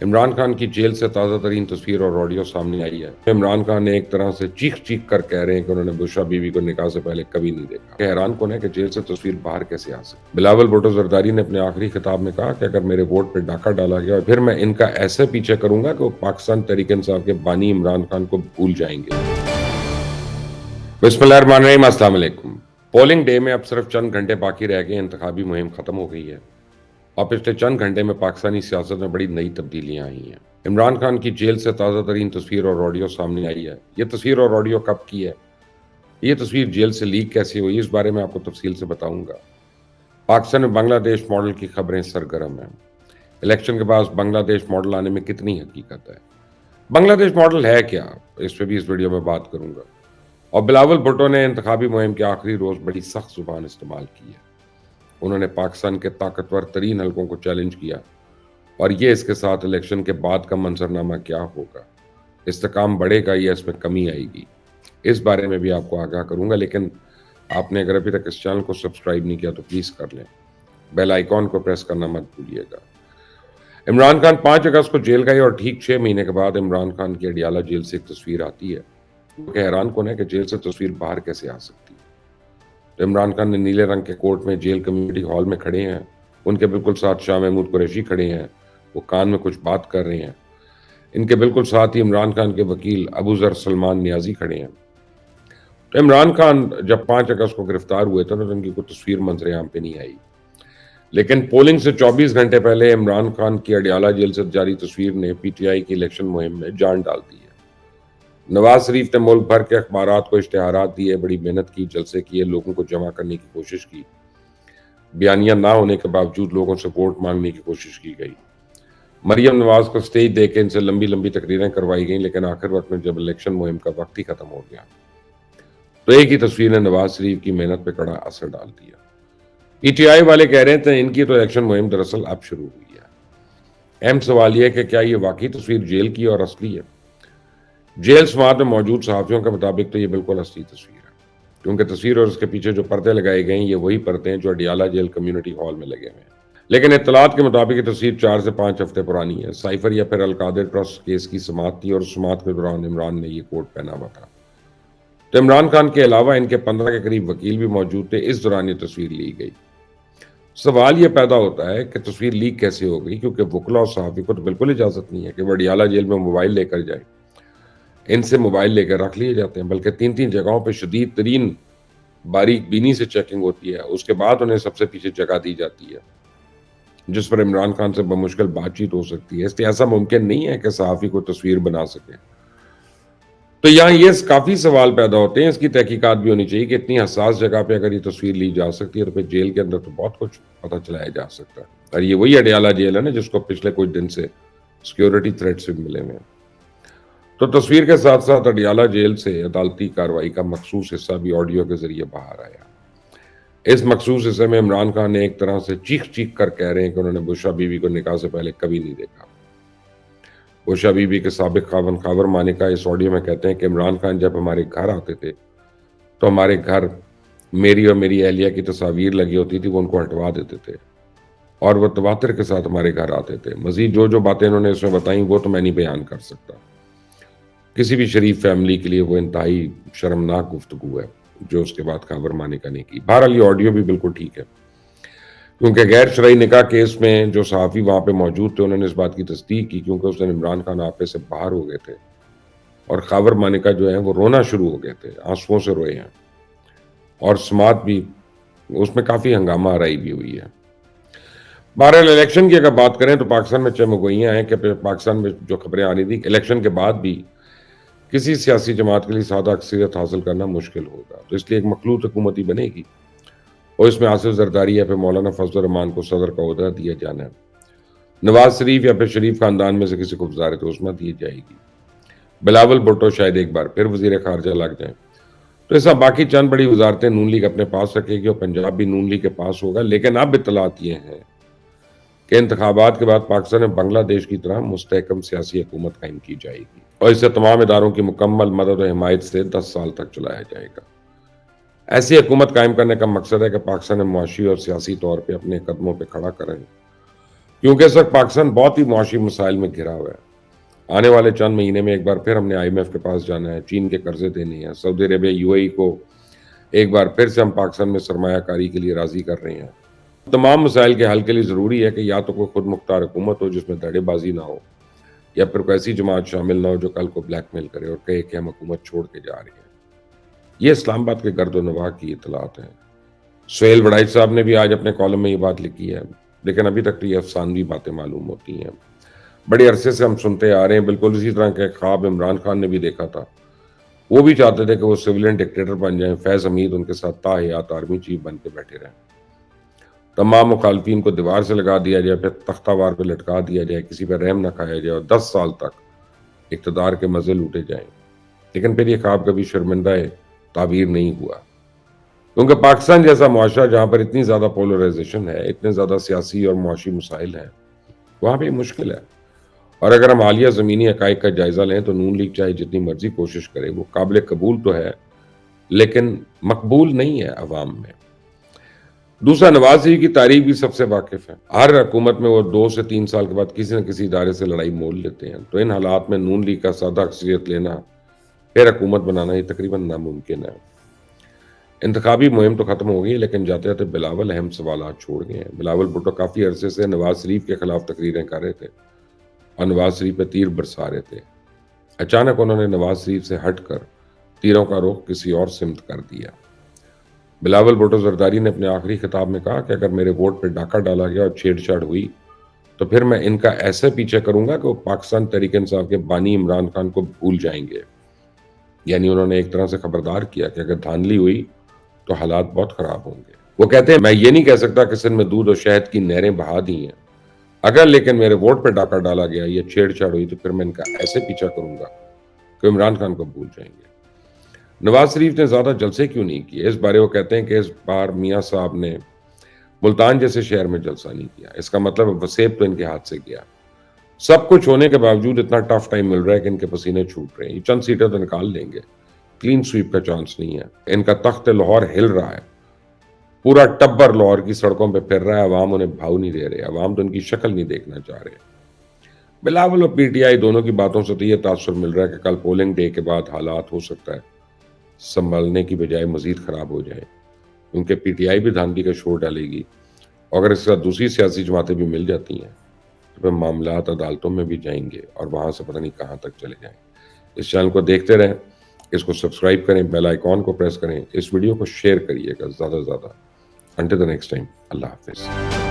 इमरान खान की जेल से ताज़ा तरीन तस्वीर और ऑडियो सामने आई है। इमरान खान ने एक तरह से चीख चीख कर कह रहे हैं कि उन्होंने बुशरा बीवी को निकाह से पहले कभी नहीं देखा। हैरान कौन है कि जेल से तस्वीर बाहर कैसे आ सकती। बिलावल भुट्टो जरदारी ने अपने आखिरी खिताब में कहा कि अगर मेरे वोट पर डाका डाला गया फिर मैं इनका ऐसे पीछे करूंगा कि वो पाकिस्तान तहरीक इंसाफ के बानी इमरान खान को भूल जाएंगे। बिस्मिल्लाहिर्रहमानिर्रहीम, अस्सलाम वालेकुम। पोलिंग डे में अब सिर्फ चंद घंटे बाकी रह गए, इंतखाबी मुहिम खत्म हो गई है और पिछले चंद घंटे में पाकिस्तानी सियासत में बड़ी नई तब्दीलियां आई हैं। इमरान खान की जेल से ताज़ा तरीन तस्वीर और ऑडियो सामने आई है। ये तस्वीर और ऑडियो कब की है, ये तस्वीर जेल से लीक कैसे हुई, इस बारे में आपको तफसील से बताऊंगा। पाकिस्तान में बांग्लादेश मॉडल की खबरें सरगर्म हैं। इलेक्शन के बाद बांग्लादेश मॉडल आने में कितनी हकीकत है, बांग्लादेश मॉडल है क्या, इस पर भी इस वीडियो में बात करूंगा। और बिलावल भुट्टो ने इंतखाबी मुहिम के आखिरी रोज बड़ी सख्त जुबान इस्तेमाल की है। उन्होंने पाकिस्तान के ताकतवर तरीन हलकों को चैलेंज किया और ये इसके साथ इलेक्शन के बाद का मंजरनामा क्या होगा, इस्तेकाम बढ़ेगा या इसमें कमी आएगी, इस बारे में भी आपको आगाह करूंगा। लेकिन आपने अगर अभी तक इस चैनल को सब्सक्राइब नहीं किया तो प्लीज़ कर लें, बेल आइकॉन को प्रेस करना मत भूलिएगा। इमरान खान 5 अगस्त को जेल गए और ठीक 6 महीने के बाद इमरान खान की अडियाला जेल से एक तस्वीर आती है। हैरान कौन है कि जेल से तस्वीर बाहर कैसे आ सकती है। तो इमरान खान ने नीले रंग के कोट में जेल कम्युनिटी हॉल में खड़े हैं, उनके बिल्कुल साथ शाह महमूद कुरैशी खड़े हैं, वो कान में कुछ बात कर रहे हैं। इनके बिल्कुल साथ ही इमरान खान के वकील अबू जर सलमान नियाजी खड़े हैं। तो इमरान खान जब 5 अगस्त को गिरफ्तार हुए थे तो उनकी कोई तस्वीर मंजर आम पे नहीं आई, लेकिन पोलिंग से 24 घंटे पहले इमरान खान की अडियाला जेल से जारी तस्वीर ने पीटीआई की इलेक्शन मुहिम में जान डाल दी है। नवाज शरीफ ने मुल्क भर के अखबारात को इश्तेहारात दिए, बड़ी मेहनत की, जलसे किए, लोगों को जमा करने की कोशिश की। बयानिया ना होने के बावजूद लोगों से वोट मांगने की कोशिश की गई। मरियम नवाज को स्टेज देके इनसे लंबी लंबी तकरीरें करवाई गई, लेकिन आखिर वक्त में जब इलेक्शन मुहिम का वक्त ही खत्म हो गया तो एक ही तस्वीर ने नवाज शरीफ की मेहनत पे कड़ा असर डाल दिया। पीटीआई वाले कह रहे थे इनकी तो इलेक्शन मुहिम दरअसल अब शुरू हुई है। अहम सवाल यह है कि क्या ये वाकई तस्वीर जेल की और असली है। जेल समात में मौजूद सहाफियों के मुताबिक तो ये बिल्कुल असली तस्वीर है, क्योंकि तस्वीर और उसके पीछे जो पर्दे लगाए गए हैं ये वही पर्दे हैं जो अडियाला जेल कम्युनिटी हॉल में लगे हुए हैं। लेकिन इत्तलात के मुताबिक ये तस्वीर 4 से 5 हफ्ते पुरानी है। साइफर या फिर अलकादिर ट्रस्ट केस की समात थी और उस समात के दौरान इमरान ने ये कोट पहना हुआ था। तो इमरान खान के अलावा इनके 15 के करीब वकील भी मौजूद थे। इस दौरान ये तस्वीर ली गई। सवाल ये पैदा होता है कि तस्वीर लीक कैसे हो गई, क्योंकि वकला और सहाफी को तो बिल्कुल इजाजत नहीं है कि वो अडियाला जेल में मोबाइल लेकर जाए। इनसे मोबाइल लेकर रख लिए जाते हैं, बल्कि 3-3 जगहों पर शदीद तरीन बारीक बीनी से चेकिंग होती है। उसके बाद उन्हें सबसे पीछे जगह दी जाती है जिस पर इमरान खान से बमुश्किल बातचीत हो सकती है। इसलिए ऐसा मुमकिन नहीं है कि सहाफी को तस्वीर बना सके। तो यहाँ ये काफी सवाल पैदा होते हैं, इसकी तहकीकात भी होनी चाहिए कि इतनी हसास जगह पे अगर ये तस्वीर ली जा सकती है तो फिर जेल के अंदर तो बहुत कुछ पता चलाया जा सकता है। और ये वही अडियाला जेल है ना जिसको पिछले कुछ दिन से सिक्योरिटी थ्रेट्स भी मिले हुए हैं। तो तस्वीर के साथ साथ अडियाला जेल से अदालती कार्रवाई का मखसूस हिस्सा भी ऑडियो के जरिए बाहर आया। इस मखसूस हिस्से में इमरान खान ने एक तरह से चीख चीख कर कह रहे हैं कि उन्होंने बुशरा बीवी को निकाह से पहले कभी नहीं देखा। बुशरा बीवी के साबिक खावन खावर मानिका इस ऑडियो में कहते हैं कि इमरान खान जब हमारे घर आते थे तो हमारे घर मेरी और मेरी अहलिया की तस्वीर लगी होती थी, वो उनको हटवा देते थे और वो तवातिर के साथ हमारे घर आते थे। मजीद जो जो बातें इन्होंने इसमें बताई वो तो मैं नहीं बयान कर सकता। किसी भी शरीफ फैमिली के लिए वो इंतहाई शर्मनाक गुफ्तगू है जो उसके बाद खाबर मानिका ने की। बहरहाल ये ऑडियो भी बिल्कुल ठीक है, क्योंकि गैर शरई निकाह केस में जो सहाफ़ी वहाँ पे मौजूद थे उन्होंने इस बात की तस्दीक की, क्योंकि उस दिन इमरान खान आपे से बाहर हो गए थे और खाबर मानिका जो है वो रोना शुरू हो गए थे, आंसुओं से रोए हैं और समात भी उसमें काफ़ी हंगामा आराई भी हुई है। बहरहाल इलेक्शन की अगर बात करें तो पाकिस्तान में चमगोइयाँ हैं कि पाकिस्तान में जो खबरें आ रही थी इलेक्शन के बाद भी किसी सियासी जमात के लिए सादा अक्सरियत हासिल करना मुश्किल होगा, तो इसलिए एक मखलूत हुकूमती बनेगी और इसमें आसिफ जरदारी या फिर मौलाना फजल रहमान को सदर का ओहदा दिया जाना है। नवाज शरीफ या फिर शरीफ खानदान में से किसी को वजारत उस्मा दी जाएगी। बिलावल भुट्टो शायद एक बार फिर वजीर खारजा लग जाए। तो ऐसा बाकी चंद बड़ी वजारतें नून लीग अपने पास रखेगी और पंजाब भी नून लीग के पास होगा। लेकिन अब इत्तलात ये हैं कि इंतखाबात के बाद पाकिस्तान में बांग्लादेश की तरह मुस्तहकम सियासी हुकूमत कायम की जाएगी और इसे तमाम इदारों की मुकम्मल मदद और हिमायत से 10 साल तक चलाया जाएगा। ऐसी हुकूमत कायम करने का मकसद है कि पाकिस्तान में मुआशी और सियासी तौर पर अपने कदमों पर खड़ा करें کیونکہ اس وقت پاکستان بہت ہی معاشی مسائل میں گھرا ہوا ہے۔ آنے والے چند مہینے میں ایک بار پھر ہم نے IMF کے پاس جانا ہے، چین کے قرضے دینے ہیں، سعودی عربیہ UAE کو ایک بار پھر سے ہم پاکستان میں سرمایہ کاری کے لیے راضی کر رہے ہیں۔ تمام مسائل کے حل کے لیے ضروری ہے کہ یا تو کوئی خود مختار حکومت ہو جس میں دھڑے بازی نہ ہو، یا پھر کوئی ایسی جماعت شامل نہ ہو جو کل کو بلیک میل کرے اور کہے کہ ہم حکومت چھوڑ کے جا رہے ہیں۔ یہ اسلام آباد کے گرد و نواح کی اطلاعات ہیں۔ سہیل وڑائچ صاحب نے بھی آج اپنے کالم میں یہ بات لکھی ہے، لیکن ابھی تک تو یہ افسانوی باتیں معلوم ہوتی ہیں۔ بڑے عرصے سے ہم سنتے آ رہے ہیں، بالکل اسی طرح کے خواب عمران خان نے بھی دیکھا تھا۔ وہ بھی چاہتے تھے کہ وہ سویلین ڈکٹیٹر بن جائیں، فیض حمید ان کے ساتھ تاحیات آرمی چیف بن کے بیٹھے رہیں، تمام مخالفین کو دیوار سے لگا دیا جائے، پھر تختہ وار پہ لٹکا دیا جائے، کسی پہ رحم نہ کھایا جائے اور 10 سال تک اقتدار کے مزے لوٹے جائیں۔ لیکن پھر یہ خواب کبھی شرمندہ تعبیر نہیں ہوا، کیونکہ پاکستان جیسا معاشرہ جہاں پر اتنی زیادہ پولرائزیشن ہے، اتنے زیادہ سیاسی اور معاشی مسائل ہیں، وہاں پہ یہ مشکل ہے۔ اور اگر ہم حالیہ زمینی حقائق کا جائزہ لیں تو نون لیگ چاہے جتنی مرضی کوشش کرے، وہ قابل قبول تو ہے لیکن مقبول نہیں ہے عوام میں۔ دوسرا، نواز شریف کی تاریخ بھی سب سے واقف ہے۔ ہر حکومت میں وہ 2 سے 3 سال کے بعد کسی نہ کسی ادارے سے لڑائی مول لیتے ہیں، تو ان حالات میں نون لیگ کا سادہ اکثریت لینا پھر حکومت بنانا یہ تقریباً ناممکن ہے۔ انتخابی مہم تو ختم ہو گئی، لیکن جاتے جاتے بلاول اہم سوالات چھوڑ گئے ہیں۔ بلاول بھٹو کافی عرصے سے نواز شریف کے خلاف تقریریں کر رہے تھے اور نواز شریف پہ تیر برسا رہے تھے۔ اچانک انہوں نے نواز شریف سے ہٹ کر تیروں کا رخ کسی اور سمت کر دیا۔ بلاول بھٹو زرداری نے اپنے آخری خطاب میں کہا کہ اگر میرے ووٹ پہ ڈاکہ ڈالا گیا اور چھیڑ چھاڑ ہوئی تو پھر میں ان کا ایسے پیچھے کروں گا کہ وہ پاکستان تحریک انصاف کے بانی عمران خان کو بھول جائیں گے۔ یعنی انہوں نے ایک طرح سے خبردار کیا کہ اگر دھاندلی ہوئی تو حالات بہت خراب ہوں گے۔ وہ کہتے ہیں میں یہ نہیں کہہ سکتا کہ سندھ میں دودھ اور شہد کی نہریں بہا دی ہیں، اگر لیکن میرے ووٹ پہ ڈاکہ ڈالا گیا یا چھیڑ چھاڑ ہوئی تو پھر میں ان کا ایسے پیچھا کروں گا کہ عمران خان کو بھول جائیں گے۔ نواز شریف نے زیادہ جلسے کیوں نہیں کیے؟ اس بارے وہ کہتے ہیں کہ اس بار میاں صاحب نے ملتان جیسے شہر میں جلسہ نہیں کیا، اس کا مطلب وسیب تو ان کے ہاتھ سے گیا۔ سب کچھ ہونے کے باوجود اتنا ٹف ٹائم مل رہا ہے کہ ان کے پسینے چھوٹ رہے ہیں۔ یہ چند سیٹیں تو نکال لیں گے، کلین سویپ کا چانس نہیں ہے۔ ان کا تخت لاہور ہل رہا ہے، پورا ٹبر لاہور کی سڑکوں پہ پھر رہا ہے، عوام انہیں بھاؤ نہیں دے رہے، عوام تو ان کی شکل نہیں دیکھنا چاہ رہے۔ بلاول اور PTI دونوں کی باتوں سے تو یہ تاثر مل رہا ہے کہ کل پولنگ ڈے کے بعد حالات ہو سکتا ہے سنبھلنے کی بجائے مزید خراب ہو جائے، کیونکہ PTI بھی دھاندلی کا شور ڈالے گی، اور اگر اس کے ساتھ دوسری سیاسی جماعتیں بھی مل جاتی ہیں تو پھر معاملات عدالتوں میں بھی جائیں گے اور وہاں سے پتہ نہیں کہاں تک چلے جائیں۔ اس چینل کو دیکھتے رہیں، اس کو سبسکرائب کریں، بیل آئیکن کو پریس کریں، اس ویڈیو کو شیئر کریے گا زیادہ سے زیادہ۔ انٹل دی نیکسٹ ٹائم، اللہ حافظ۔